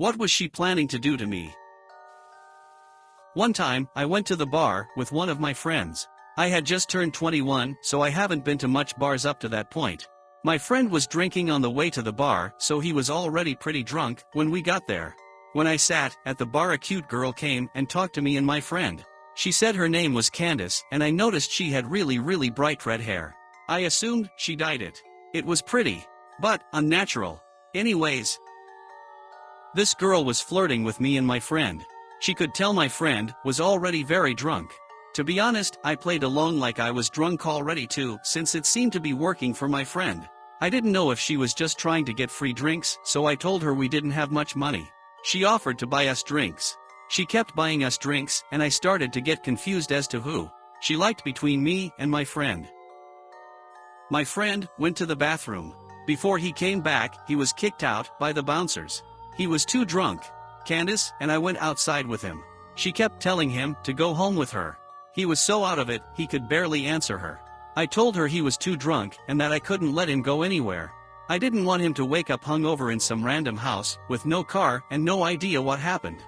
What was she planning to do to me? One time, I went to the bar with one of my friends. I had just turned 21, so I haven't been to much bars up to that point. My friend was drinking on the way to the bar, so he was already pretty drunk when we got there. When I sat at the bar, a cute girl came and talked to me and my friend. She said her name was Candace, and I noticed she had really bright red hair. I assumed she dyed it. It was pretty, but unnatural. Anyways, this girl was flirting with me and my friend. She could tell my friend was already very drunk. To be honest, I played along like I was drunk already too, since it seemed to be working for my friend. I didn't know if she was just trying to get free drinks, so I told her we didn't have much money. She offered to buy us drinks. She kept buying us drinks, and I started to get confused as to who she liked between me and my friend. My friend went to the bathroom. Before he came back, he was kicked out by the bouncers. He was too drunk. Candace and I went outside with him. She kept telling him to go home with her. He was so out of it, he could barely answer her. I told her he was too drunk and that I couldn't let him go anywhere. I didn't want him to wake up hungover in some random house, with no car and no idea what happened.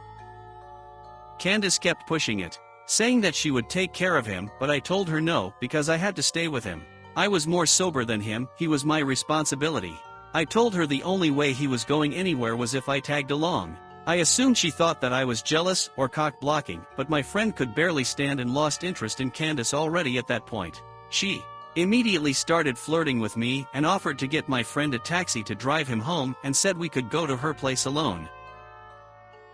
Candace kept pushing it, saying that she would take care of him, but I told her no, because I had to stay with him. I was more sober than him, he was my responsibility. I told her the only way he was going anywhere was if I tagged along. I assumed she thought that I was jealous or cock-blocking, but my friend could barely stand and lost interest in Candace already at that point. She immediately started flirting with me and offered to get my friend a taxi to drive him home and said we could go to her place alone.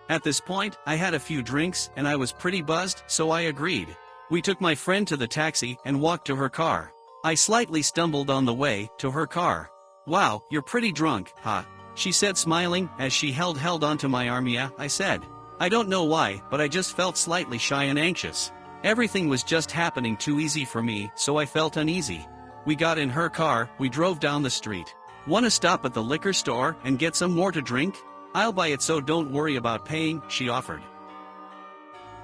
At this point, I had a few drinks and I was pretty buzzed, so I agreed. We took my friend to the taxi and walked to her car. I slightly stumbled on the way to her car. "Wow, you're pretty drunk, huh?" she said, smiling as she held onto my arm. "Yeah," I said. I don't know why, but I just felt slightly shy and anxious. Everything was just happening too easy for me, so I felt uneasy. We got in her car, we drove down the street. "Wanna stop at the liquor store and get some more to drink? I'll buy it, so don't worry about paying," she offered.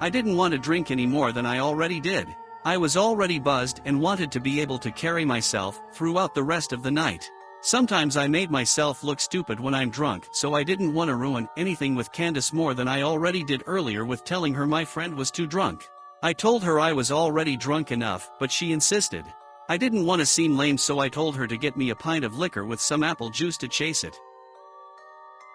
I didn't want to drink any more than I already did. I was already buzzed and wanted to be able to carry myself throughout the rest of the night. Sometimes I made myself look stupid when I'm drunk, so I didn't want to ruin anything with Candace more than I already did earlier with telling her my friend was too drunk. I told her I was already drunk enough, but she insisted. I didn't want to seem lame, so I told her to get me a pint of liquor with some apple juice to chase it.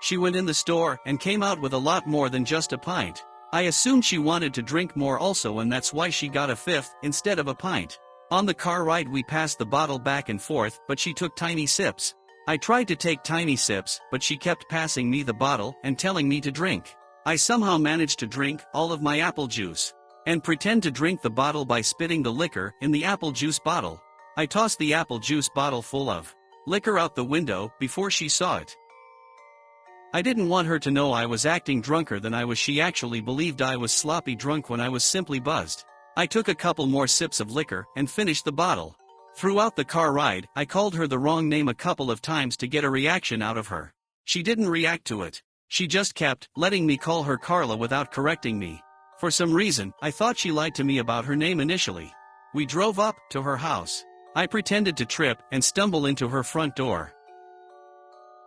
She went in the store and came out with a lot more than just a pint. I assumed she wanted to drink more also, and that's why she got a fifth instead of a pint. On the car ride we passed the bottle back and forth, but she took tiny sips. I tried to take tiny sips, but she kept passing me the bottle and telling me to drink. I somehow managed to drink all of my apple juice and pretend to drink the bottle by spitting the liquor in the apple juice bottle. I tossed the apple juice bottle full of liquor out the window before she saw it. I didn't want her to know I was acting drunker than I was. She actually believed I was sloppy drunk when I was simply buzzed. I took a couple more sips of liquor and finished the bottle. Throughout the car ride, I called her the wrong name a couple of times to get a reaction out of her. She didn't react to it. She just kept letting me call her Carla without correcting me. For some reason, I thought she lied to me about her name initially. We drove up to her house. I pretended to trip and stumble into her front door.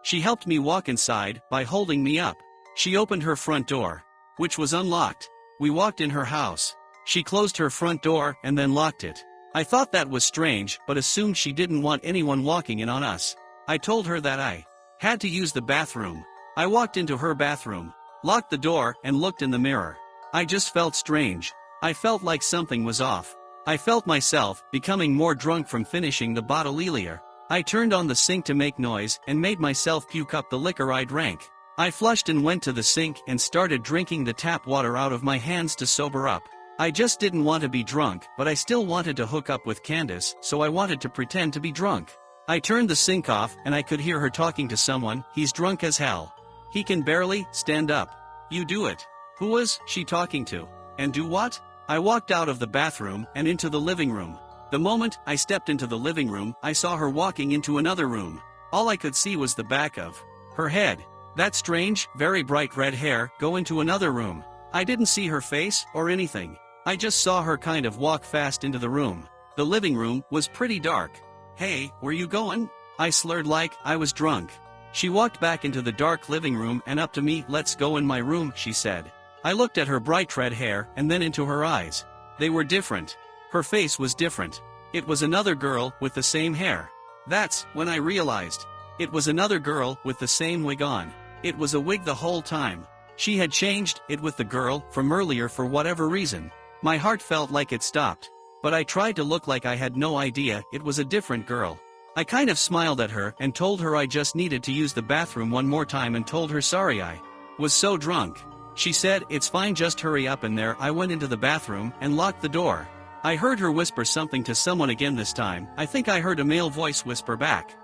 She helped me walk inside by holding me up. She opened her front door, which was unlocked. We walked in her house. She closed her front door and then locked it. I thought that was strange, but assumed she didn't want anyone walking in on us. I told her that I had to use the bathroom. I walked into her bathroom, locked the door, and looked in the mirror. I just felt strange. I felt like something was off. I felt myself becoming more drunk from finishing the bottle earlier. I turned on the sink to make noise and made myself puke up the liquor I drank. I flushed and went to the sink and started drinking the tap water out of my hands to sober up. I just didn't want to be drunk, but I still wanted to hook up with Candace, so I wanted to pretend to be drunk. I turned the sink off and I could hear her talking to someone. "He's drunk as hell. He can barely stand up. You do it." Who was she talking to? And do what? I walked out of the bathroom and into the living room. The moment I stepped into the living room, I saw her walking into another room. All I could see was the back of her head. That strange, very bright red hair go into another room. I didn't see her face or anything. I just saw her kind of walk fast into the room. The living room was pretty dark. "Hey, where you going?" I slurred like I was drunk. She walked back into the dark living room and up to me. "Let's go in my room," she said. I looked at her bright red hair and then into her eyes. They were different. Her face was different. It was another girl with the same hair. That's when I realized. It was another girl with the same wig on. It was a wig the whole time. She had changed it with the girl from earlier for whatever reason. My heart felt like it stopped. But I tried to look like I had no idea it was a different girl. I kind of smiled at her and told her I just needed to use the bathroom one more time and told her sorry I was so drunk. She said, "It's fine, just hurry up in there." I went into the bathroom and locked the door. I heard her whisper something to someone again this time. I think I heard a male voice whisper back.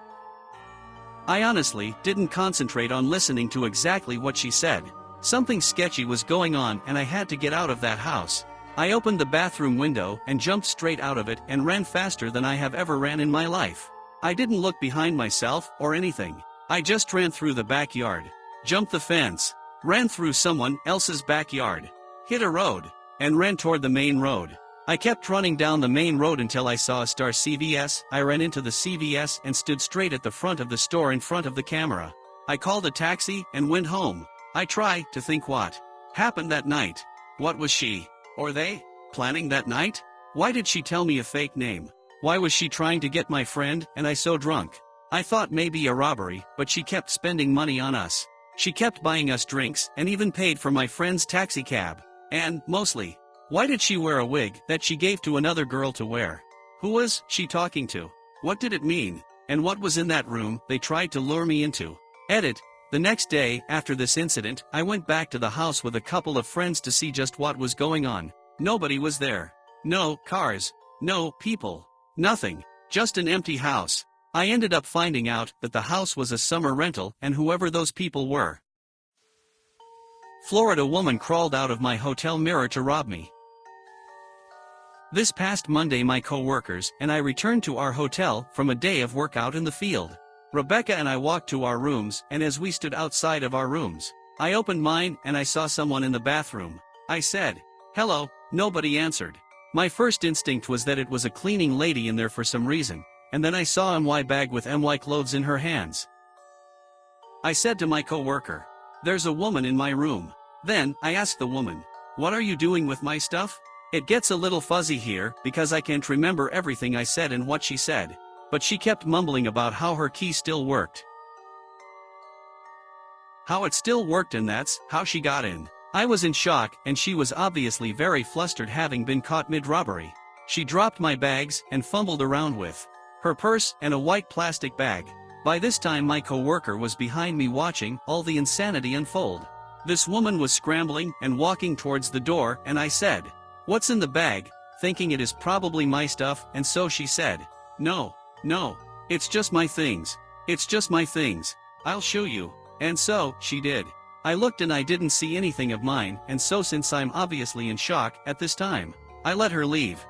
I honestly didn't concentrate on listening to exactly what she said. Something sketchy was going on and I had to get out of that house. I opened the bathroom window and jumped straight out of it and ran faster than I have ever ran in my life. I didn't look behind myself or anything. I just ran through the backyard, jumped the fence, ran through someone else's backyard, hit a road, and ran toward the main road. I kept running down the main road until I saw a Star CVS. I ran into the CVS and stood straight at the front of the store in front of the camera. I called a taxi and went home. I try to think what happened that night. What was she, or they, planning that night? Why did she tell me a fake name? Why was she trying to get my friend and I so drunk? I thought maybe a robbery, but she kept spending money on us. She kept buying us drinks and even paid for my friend's taxi cab. And, mostly, why did she wear a wig that she gave to another girl to wear? Who was she talking to? What did it mean? And what was in that room they tried to lure me into? Edit. The next day, after this incident, I went back to the house with a couple of friends to see just what was going on. Nobody was there. No cars. No people. Nothing. Just an empty house. I ended up finding out that the house was a summer rental and whoever those people were. Florida woman crawled out of my hotel mirror to rob me. This past Monday my co-workers and I returned to our hotel from a day of work out in the field. Rebecca and I walked to our rooms, and as we stood outside of our rooms, I opened mine and I saw someone in the bathroom. I said, "Hello." Nobody answered. My first instinct was that it was a cleaning lady in there for some reason, and then I saw a MY bag with MY clothes in her hands. I said to my co-worker, "There's a woman in my room." Then, I asked the woman, "What are you doing with my stuff?" It gets a little fuzzy here because I can't remember everything I said and what she said. But she kept mumbling about how her key still worked. How it still worked and that's how she got in. I was in shock and she was obviously very flustered having been caught mid-robbery. She dropped my bags and fumbled around with her purse and a white plastic bag. By this time my co-worker was behind me watching all the insanity unfold. This woman was scrambling and walking towards the door and I said, "What's in the bag?" thinking it is probably my stuff, and so she said, No, it's just my things. It's just my things. I'll show you." And so, she did. I looked and I didn't see anything of mine, and so since I'm obviously in shock at this time, I let her leave.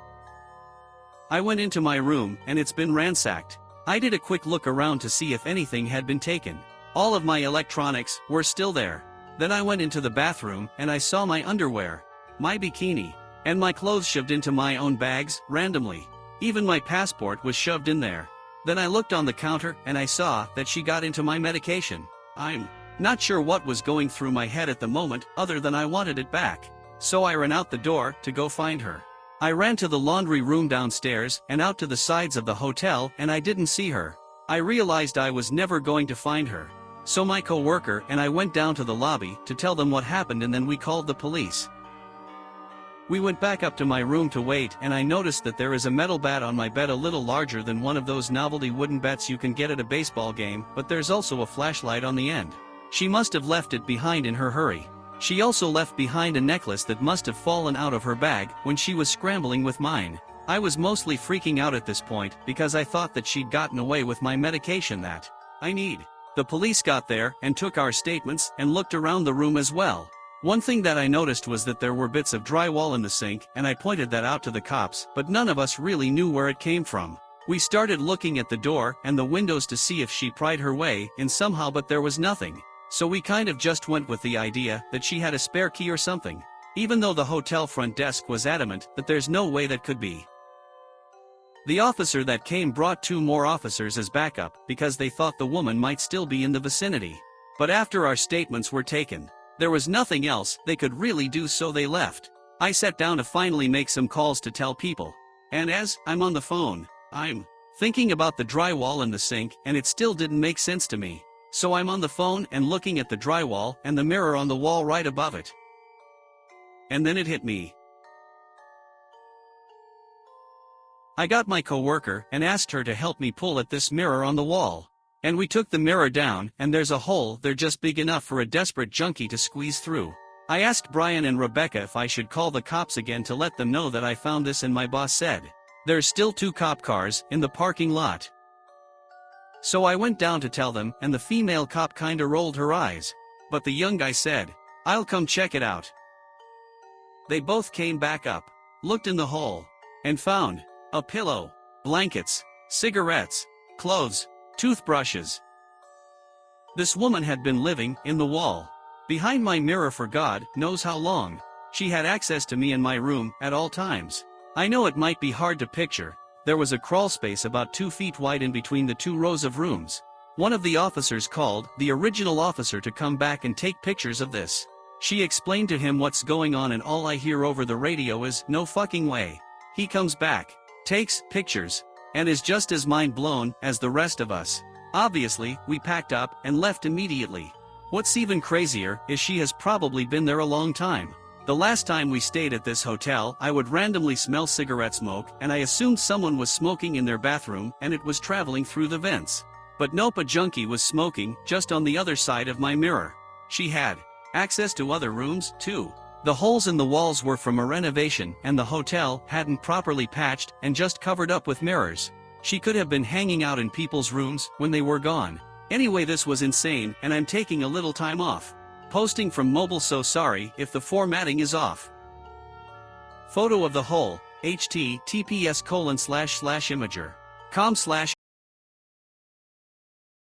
I went into my room and it's been ransacked. I did a quick look around to see if anything had been taken. All of my electronics were still there. Then I went into the bathroom and I saw my underwear, my bikini, and my clothes shoved into my own bags, randomly. Even my passport was shoved in there. Then I looked on the counter and I saw that she got into my medication. I'm not sure what was going through my head at the moment other than I wanted it back. So I ran out the door to go find her. I ran to the laundry room downstairs and out to the sides of the hotel and I didn't see her. I realized I was never going to find her. So my co-worker and I went down to the lobby to tell them what happened and then we called the police. We went back up to my room to wait and I noticed that there is a metal bat on my bed a little larger than one of those novelty wooden bats you can get at a baseball game, but there's also a flashlight on the end. She must have left it behind in her hurry. She also left behind a necklace that must have fallen out of her bag when she was scrambling with mine. I was mostly freaking out at this point because I thought that she'd gotten away with my medication that I need. The police got there and took our statements and looked around the room as well. One thing that I noticed was that there were bits of drywall in the sink and I pointed that out to the cops, but none of us really knew where it came from. We started looking at the door and the windows to see if she pried her way in somehow, but there was nothing. So we kind of just went with the idea that she had a spare key or something, even though the hotel front desk was adamant that there's no way that could be. The officer that came brought 2 more officers as backup because they thought the woman might still be in the vicinity. But after our statements were taken, there was nothing else they could really do, so they left. I sat down to finally make some calls to tell people. And as I'm on the phone, I'm thinking about the drywall in the sink, and it still didn't make sense to me. So I'm on the phone and looking at the drywall and the mirror on the wall right above it. And then it hit me. I got my coworker and asked her to help me pull at this mirror on the wall. And we took the mirror down, and there's a hole there just big enough for a desperate junkie to squeeze through. I asked Brian and Rebecca if I should call the cops again to let them know that I found this, and my boss said, "There's still 2 cop cars in the parking lot." So I went down to tell them, and the female cop kinda rolled her eyes. But the young guy said, "I'll come check it out." They both came back up, looked in the hole, and found a pillow, blankets, cigarettes, clothes, toothbrushes. This woman had been living in the wall behind my mirror for God knows how long. She had access to me in my room at all times. I know it might be hard to picture. There was a crawl space about 2 feet wide in between the 2 rows of rooms. One of the officers called the original officer to come back and take pictures of this. She explained to him what's going on, and all I hear over the radio is, "No fucking way." He comes back, takes pictures, and is just as mind blown as the rest of us. Obviously, we packed up and left immediately. What's even crazier is she has probably been there a long time. The last time we stayed at this hotel, I would randomly smell cigarette smoke, and I assumed someone was smoking in their bathroom and it was traveling through the vents. But nope, a junkie was smoking just on the other side of my mirror. She had access to other rooms, too. The holes in the walls were from a renovation, and the hotel hadn't properly patched and just covered up with mirrors. She could have been hanging out in people's rooms when they were gone. Anyway, this was insane, and I'm taking a little time off. Posting from mobile, so sorry if the formatting is off. Photo of the hole, https://imager.com/